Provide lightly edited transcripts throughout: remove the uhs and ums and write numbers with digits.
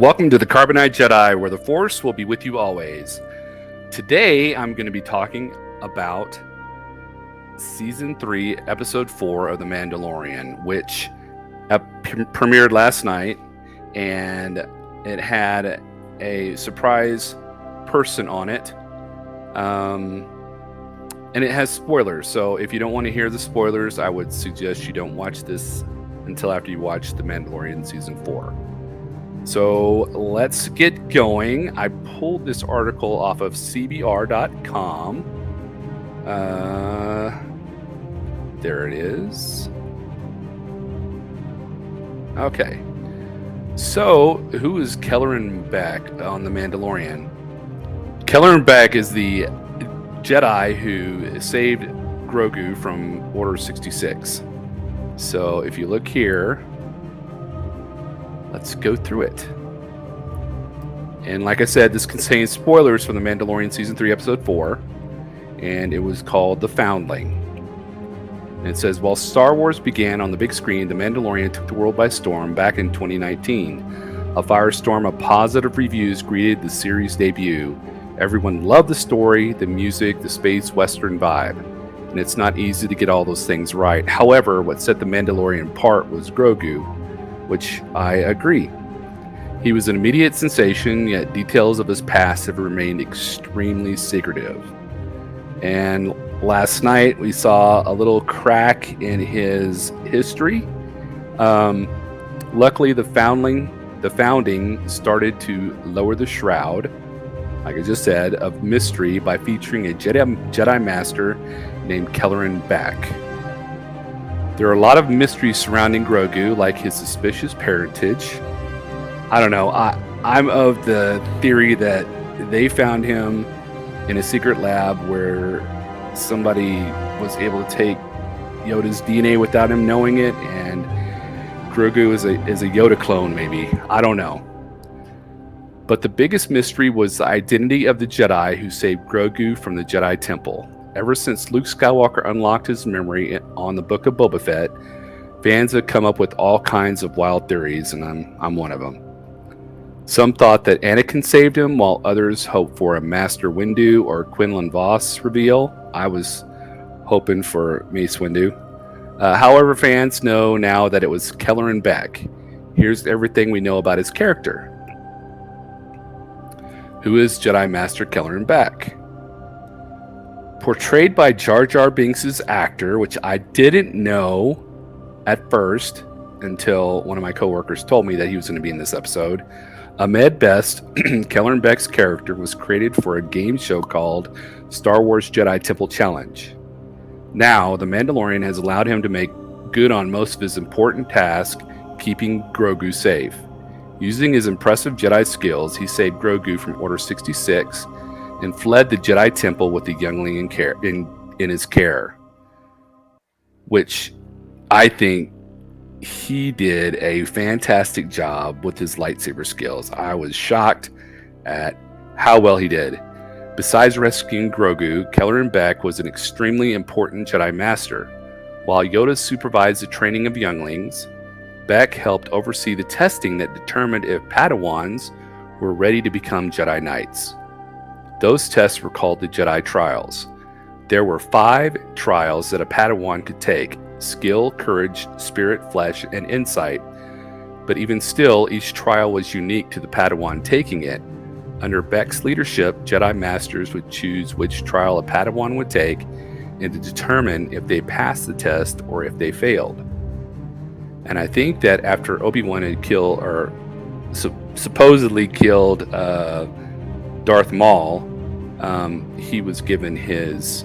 Welcome to the Carbonite Jedi, where the Force will be with you always. Today, I'm going to be talking about Season 3, Episode 4 of The Mandalorian, which premiered last night, and it had a surprise person on it, and it has spoilers. So if you don't want to hear the spoilers, I would suggest you don't watch this until after you watch The Mandalorian Season 4. So let's get going. I pulled this article off of cbr.com. There it is. Okay. So, who is Kelleran Beck on The Mandalorian? Kelleran Beck is the Jedi who saved Grogu from Order 66. So, if you look here, let's go through it. And like I said, this contains spoilers from The Mandalorian Season 3, Episode 4. And it was called The Foundling. And it says, while Star Wars began on the big screen, The Mandalorian took the world by storm back in 2019. A firestorm of positive reviews greeted the series' debut. Everyone loved the story, the music, the space western vibe. And it's not easy to get all those things right. However, what set The Mandalorian apart was Grogu, which I agree. He was an immediate sensation, yet details of his past have remained extremely secretive. And last night we saw a little crack in his history. Luckily, the founding started to lower the shroud, like I just said, of mystery by featuring a Jedi Master named Kelleran Beck. There are a lot of mysteries surrounding Grogu, like his suspicious parentage. I don't know. I'm of the theory that they found him in a secret lab where somebody was able to take Yoda's DNA without him knowing it, and Grogu is a Yoda clone, maybe. I don't know. But the biggest mystery was the identity of the Jedi who saved Grogu from the Jedi Temple. Ever since Luke Skywalker unlocked his memory on the Book of Boba Fett, fans have come up with all kinds of wild theories, and I'm one of them. Some thought that Anakin saved him, while others hoped for a Master Windu or Quinlan Vos reveal. I was hoping for Mace Windu. However, fans know now that it was Kelleran Beck. Here's everything we know about his character. Who is Jedi Master Kelleran Beck? Portrayed by Jar Jar Binks' actor, which I didn't know at first until one of my coworkers told me that he was going to be in this episode. Ahmed Best, Kelleran Beck's character, was created for a game show called Star Wars Jedi Temple Challenge. Now, The Mandalorian has allowed him to make good on most of his important tasks, keeping Grogu safe. Using his impressive Jedi skills, he saved Grogu from Order 66 and fled the Jedi Temple with the youngling in his care, which I think he did a fantastic job with his lightsaber skills. I was shocked at how well he did. Besides rescuing Grogu, Kelleran Beck was an extremely important Jedi Master. While Yoda supervised the training of younglings, Beck helped oversee the testing that determined if Padawans were ready to become Jedi Knights. Those tests were called the Jedi Trials. There were 5 trials that a Padawan could take: skill, courage, spirit, flesh, and insight. But even still, each trial was unique to the Padawan taking it. Under Beck's leadership, Jedi Masters would choose which trial a Padawan would take and to determine if they passed the test or if they failed. And I think that after Obi-Wan had killed, or supposedly killed, Darth Maul, he was given his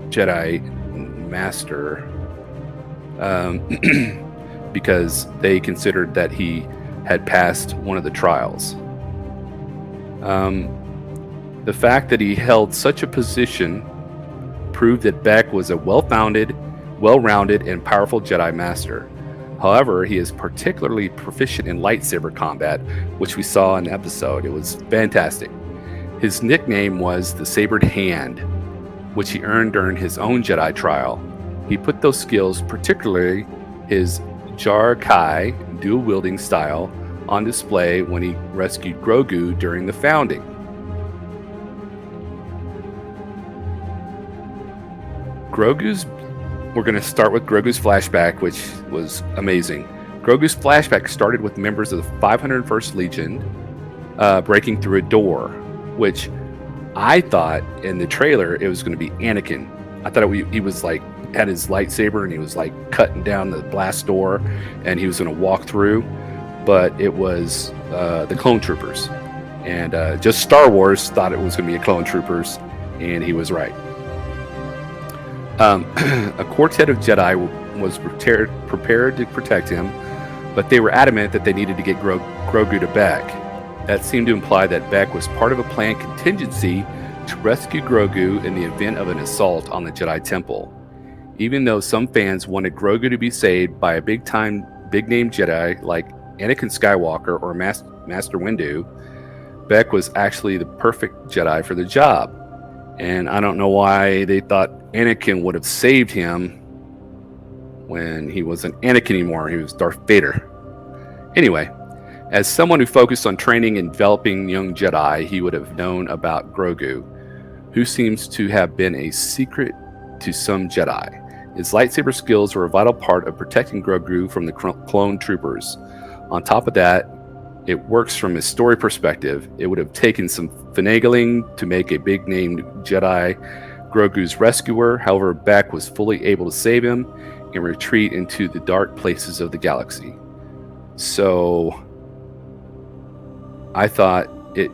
Jedi Master because they considered that he had passed one of the trials. The fact that he held such a position proved that Beck was a well-rounded, and powerful Jedi Master. However, he is particularly proficient in lightsaber combat, which we saw in the episode. It was fantastic. His nickname was the Sabered Hand, which he earned during his own Jedi trial. He put those skills, particularly his Jar Kai dual-wielding style, on display when he rescued Grogu during the founding. We're going to start with Grogu's flashback, which was amazing. Grogu's flashback started with members of the 501st Legion breaking through a door, which I thought in the trailer it was going to be Anakin. I thought he was like had his lightsaber and he was like cutting down the blast door and he was going to walk through, but it was the clone troopers. And just Star Wars thought it was going to be a clone troopers, and he was right. A quartet of Jedi was prepared to protect him, but they were adamant that they needed to get Grogu to Beck. That seemed to imply that Beck was part of a planned contingency to rescue Grogu in the event of an assault on the Jedi Temple. Even though some fans wanted Grogu to be saved by a big-name Jedi like Anakin Skywalker or Master Windu, Beck was actually the perfect Jedi for the job. And I don't know why they thought Anakin would have saved him when he wasn't Anakin anymore. He was Darth Vader. Anyway, as someone who focused on training and developing young Jedi, he would have known about Grogu, who seems to have been a secret to some Jedi. His lightsaber skills were a vital part of protecting Grogu from the clone troopers. On top of that, it works from his story perspective. It would have taken some finagling to make a big-named Jedi Grogu's rescuer. However, Beck was fully able to save him and retreat into the dark places of the galaxy. So I thought it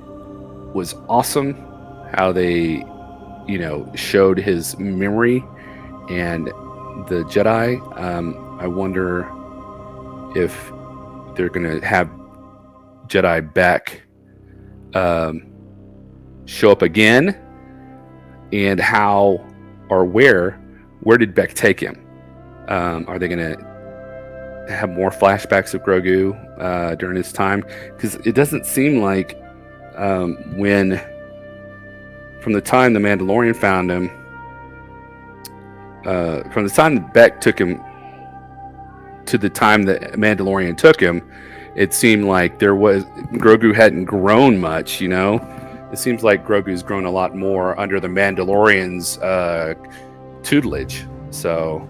was awesome how they, showed his memory and the Jedi. I wonder if they're going to have Jedi Beck show up again, and how or where did Beck take him? Are they going to have more flashbacks of Grogu during his time? Because it doesn't seem like from the time the Mandalorian found him, from the time that Beck took him to the time that Mandalorian took him, it seemed like Grogu hadn't grown much, It seems like Grogu's grown a lot more under the Mandalorian's tutelage. So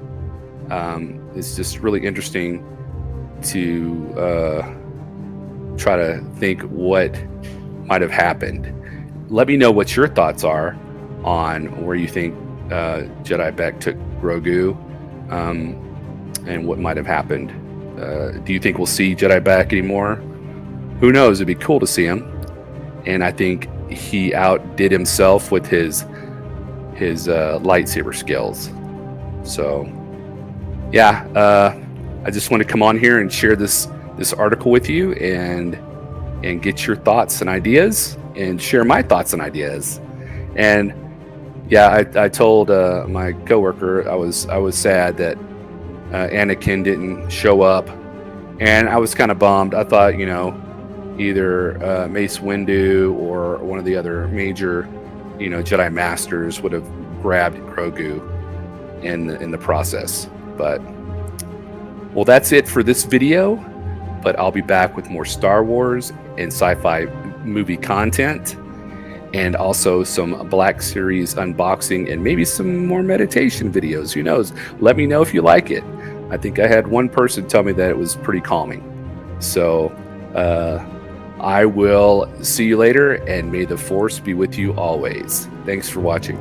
it's just really interesting to try to think what might have happened. Let me know what your thoughts are on where you think Jedi Beck took Grogu and what might have happened. Do you think we'll see Jedi Beck anymore? Who knows? It'd be cool to see him. And I think he outdid himself with his lightsaber skills. So, yeah, I just want to come on here and share this article with you and get your thoughts and ideas and share my thoughts and ideas. And yeah, I told my coworker I was sad that Anakin didn't show up, and I was kind of bummed. I thought, either Mace Windu or one of the other major, Jedi Masters would have grabbed Grogu in the process. But well, that's it for this video. But I'll be back with more Star Wars and sci-fi movie content, and also some Black Series unboxing and maybe some more meditation videos. Who knows? Let me know if you like it. I think I had one person tell me that it was pretty calming. So I will see you later, and may the Force be with you always. Thanks for watching.